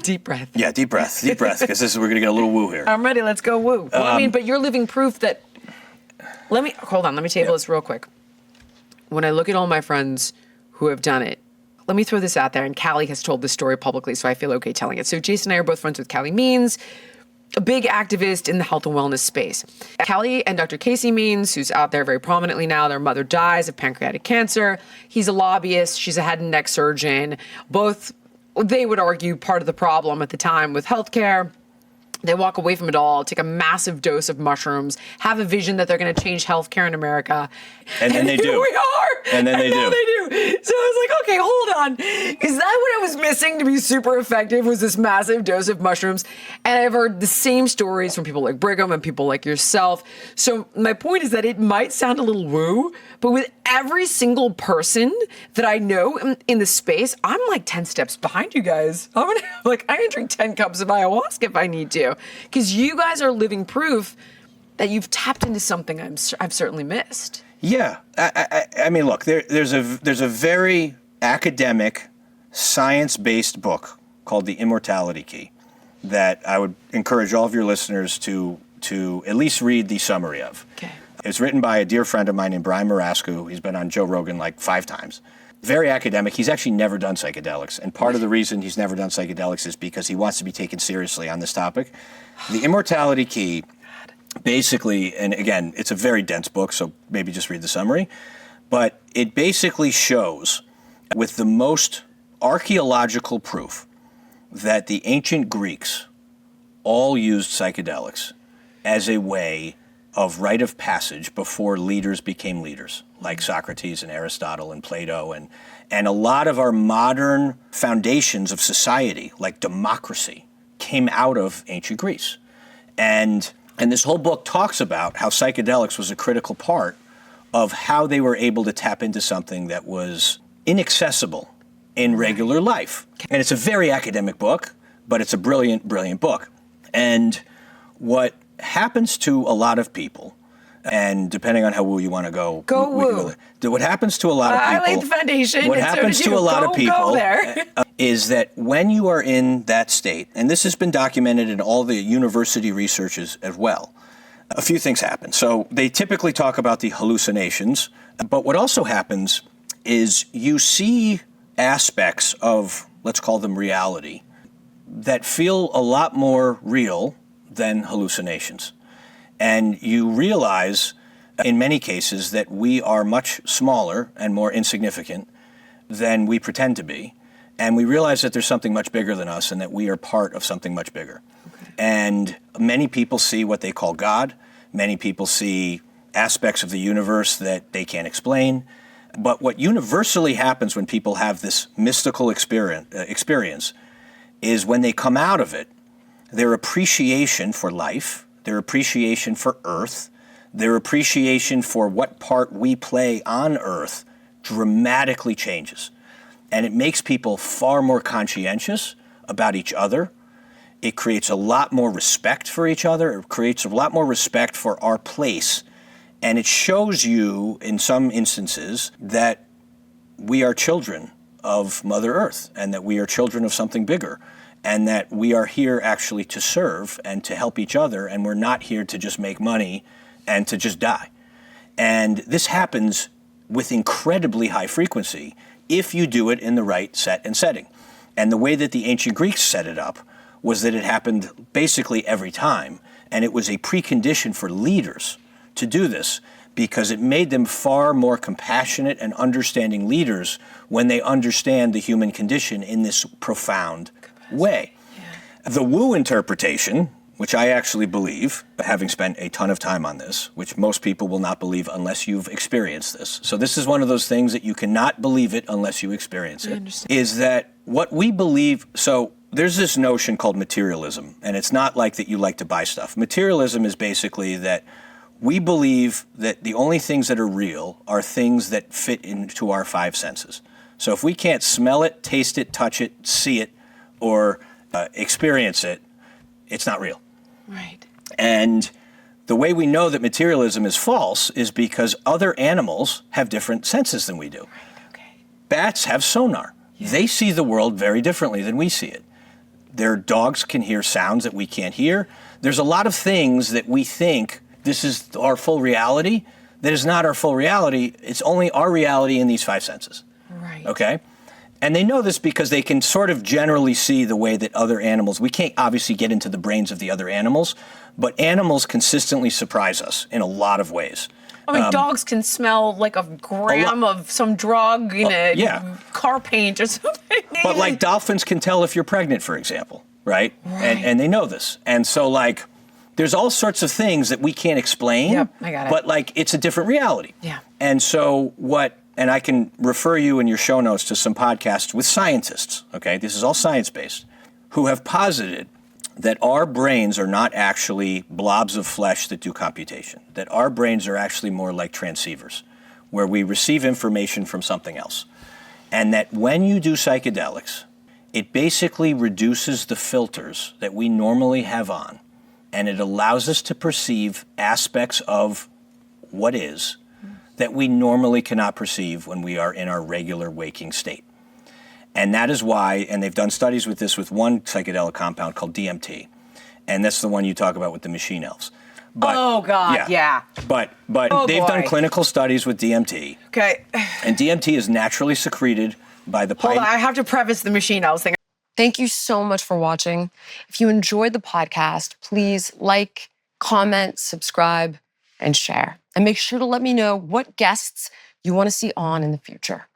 Deep breath. Yeah, deep breath, because we're going to get a little woo here. I'm ready. Let's go woo. Well, I mean, but you're living proof that. Hold on. Let me table this real quick. When I look at all my friends who have done it, let me throw this out there. And Callie has told this story publicly, so I feel okay telling it. So Jason and I are both friends with Callie Means, a big activist in the health and wellness space. Callie and Dr. Casey Means, who's out there very prominently now, their mother dies of pancreatic cancer. He's a lobbyist. She's a head and neck surgeon. Both, they would argue, part of the problem at the time with healthcare. They walk away from it all, take a massive dose of mushrooms, have a vision that they're going to change healthcare in America. And then they do. Here we are. And then they do. So I was like, okay, hold on. Is that what I was missing to be super effective, was this massive dose of mushrooms? And I've heard the same stories from people like Brigham and people like yourself. So my point is that it might sound a little woo, but with every single person that I know in the space, I'm like 10 steps behind you guys. I'm gonna drink 10 cups of ayahuasca if I need to. Because you guys are living proof that you've tapped into something I've certainly missed. Yeah, I mean, look, there's a very academic, science-based book called The Immortality Key that I would encourage all of your listeners to at least read the summary of. Okay. It's written by a dear friend of mine named Brian Marasco. He's been on Joe Rogan like 5 times. Very academic. He's actually never done psychedelics. And part of the reason he's never done psychedelics is because he wants to be taken seriously on this topic. The Immortality Key, basically, and again, it's a very dense book, so maybe just read the summary, but it basically shows with the most archaeological proof that the ancient Greeks all used psychedelics as a way of rite of passage before leaders became leaders, like Socrates and Aristotle and Plato, and a lot of our modern foundations of society, like democracy, came out of ancient Greece. And this whole book talks about how psychedelics was a critical part of how they were able to tap into something that was inaccessible in regular life. And it's a very academic book, but it's a brilliant, brilliant book. And what happens to a lot of people, and depending on how woo you want to go, what happens to a lot of people, I laid the foundation. What happens to a lot of people there. Is that when you are in that state, and this has been documented in all the university researches as well, a few things happen. So they typically talk about the hallucinations, but what also happens is you see aspects of, let's call them reality, that feel a lot more real than hallucinations. And you realize, in many cases, that we are much smaller and more insignificant than we pretend to be. And we realize that there's something much bigger than us and that we are part of something much bigger. Okay. And many people see what they call God. Many people see aspects of the universe that they can't explain. But what universally happens when people have this mystical experience is when they come out of it, their appreciation for life, their appreciation for Earth, their appreciation for what part we play on Earth dramatically changes. And it makes people far more conscientious about each other. It creates a lot more respect for each other. It creates a lot more respect for our place. And it shows you, in some instances, that we are children of Mother Earth and that we are children of something bigger. And that we are here actually to serve and to help each other, and we're not here to just make money and to just die. And this happens with incredibly high frequency if you do it in the right set and setting. And the way that the ancient Greeks set it up was that it happened basically every time, and it was a precondition for leaders to do this because it made them far more compassionate and understanding leaders when they understand the human condition in this profound way. Yeah. The woo interpretation, which I actually believe, having spent a ton of time on this, which most people will not believe unless you've experienced this. So this is one of those things that you cannot believe it unless you experience it. Is that what we believe, so there's this notion called materialism, and it's not like that you like to buy stuff. Materialism is basically that we believe that the only things that are real are things that fit into our 5 senses. So if we can't smell it, taste it, touch it, see it, or experience it, it's not real. Right. And the way we know that materialism is false is because other animals have different senses than we do. Right. Okay. Bats have sonar. Yeah. They see the world very differently than we see it. Their dogs can hear sounds that we can't hear. There's a lot of things that we think this is our full reality that is not our full reality. It's only our reality in these 5 senses. Right. Okay? And they know this because they can sort of generally see the way that other animals, we can't obviously get into the brains of the other animals, but animals consistently surprise us in a lot of ways. I mean, dogs can smell like a gram of some drug in car paint or something. But like dolphins can tell if you're pregnant, for example, right? And they know this. And so like, there's all sorts of things that we can't explain. Yep, I got it. But like, it's a different reality. Yeah. And so and I can refer you in your show notes to some podcasts with scientists, okay? This is all science-based, who have posited that our brains are not actually blobs of flesh that do computation, that our brains are actually more like transceivers, where we receive information from something else. And that when you do psychedelics, it basically reduces the filters that we normally have on, and it allows us to perceive aspects of what is that we normally cannot perceive when we are in our regular waking state. And that is why, and they've done studies with this with one psychedelic compound called DMT, and that's the one you talk about with the machine elves. But, oh, God, yeah. But they've done clinical studies with DMT. Okay. And DMT is naturally secreted by the Hold on, I have to preface the machine elves thing. Thank you so much for watching. If you enjoyed the podcast, please like, comment, subscribe, and share. And make sure to let me know what guests you want to see on in the future.